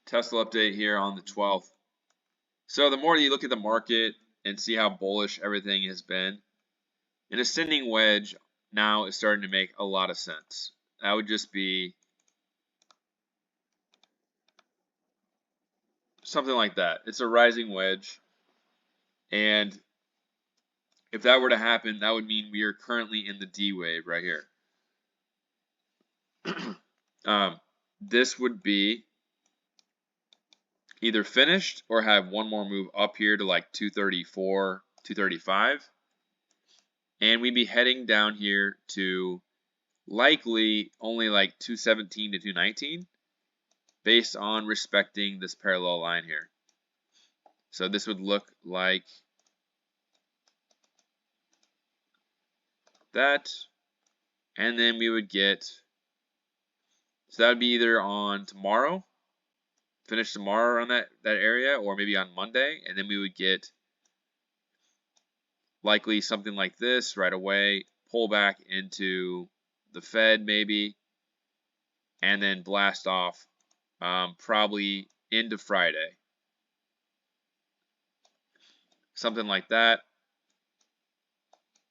Tesla update here on the 12th. So the more you look at the market and see how bullish everything has been, an ascending wedge now is starting to make a lot of sense. That would just be something like that. It's a rising wedge, and if that were to happen, that would mean we are currently in the D wave right here. This would be either finished or have one more move up here to like 234, 235. And we'd be heading down here to likely only like 217 to 219 based on respecting this parallel line here. So this would look like that. And then we would get, so that would be either on tomorrow, finish tomorrow on that area, or maybe on Monday. And then we would get likely something like this right away, pull back into the Fed maybe, and then blast off probably into Friday. Something like that.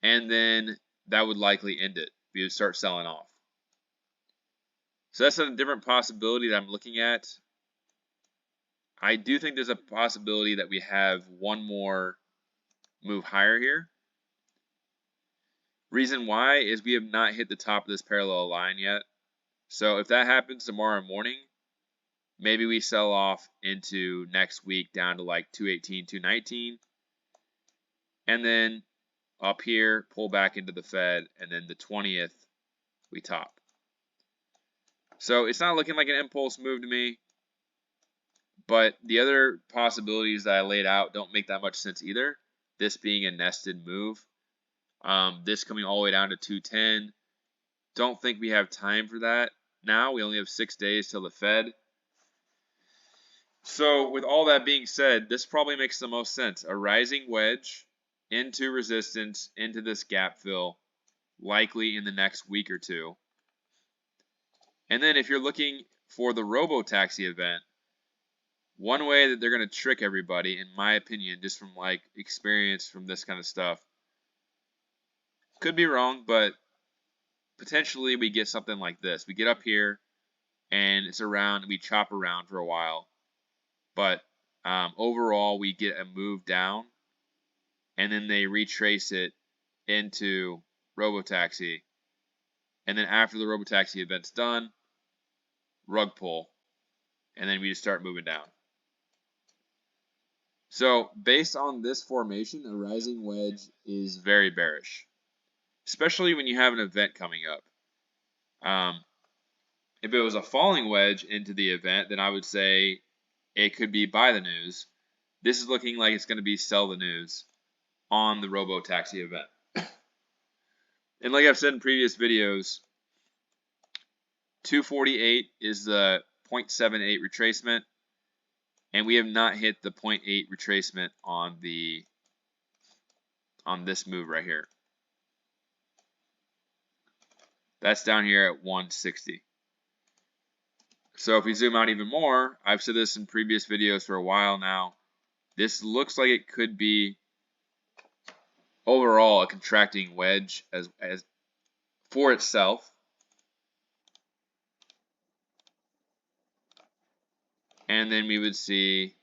And then that would likely end it. We would start selling off. So that's a different possibility that I'm looking at. I do think there's a possibility that we have one more move higher here. Reason why is we have not hit the top of this parallel line yet. So if that happens tomorrow morning, maybe we sell off into next week down to like 218, 219. And then up here, pull back into the Fed, and then the 20th, we top. So it's not looking like an impulse move to me, but the other possibilities that I laid out don't make that much sense either. This being a nested move, this coming all the way down to 210. Don't think we have time for that now. We only have 6 days till the Fed. So with all that being said, this probably makes the most sense. A rising wedge into resistance, into this gap fill, likely in the next week or two. And then if you're looking for the robo-taxi event, one way that they're going to trick everybody, in my opinion, just from like experience from this kind of stuff, could be wrong, but potentially we get something like this. We get up here and it's around, we chop around for a while, but overall we get a move down, and then they retrace it into robo-taxi. And then after the robo-taxi event's done, rug pull, and then we just start moving down. So based on this formation, a rising wedge is very bearish, especially when you have an event coming up. If it was a falling wedge into the event, then I would say it could be buy the news. This is looking like it's going to be sell the news on the robo-taxi event. And like I've said in previous videos, 248 is the 0.78 retracement, and we have not hit the 0.8 retracement on this move right here. That's down here at 160. So if we zoom out even more, I've said this in previous videos for a while now, this looks like it could be overall a contracting wedge as for itself. And then we would see,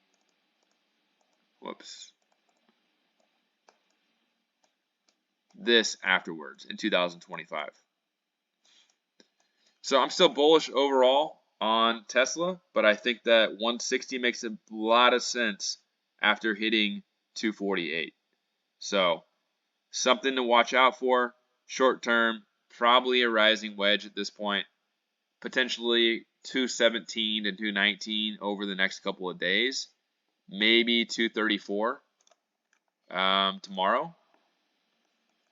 this afterwards in 2025. So I'm still bullish overall on Tesla, but I think that 160 makes a lot of sense after hitting 248. So something to watch out for. Short term, probably a rising wedge at this point. Potentially 217 to 219 over the next couple of days. Maybe 234 tomorrow.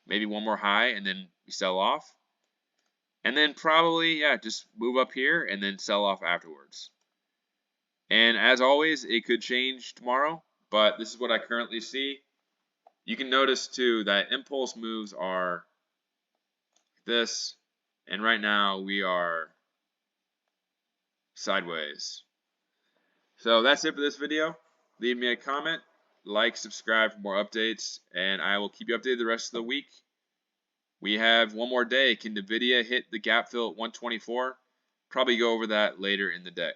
Maybe one more high and then we sell off. And then probably, yeah, just move up here and then sell off afterwards. And as always, it could change tomorrow, but this is what I currently see. You can notice too that impulse moves are this, and right now we are sideways. So that's it for this video. Leave me a comment, like, subscribe for more updates, and I will keep you updated the rest of the week. We have one more day. Can NVIDIA hit the gap fill at 124? Probably go over that later in the day.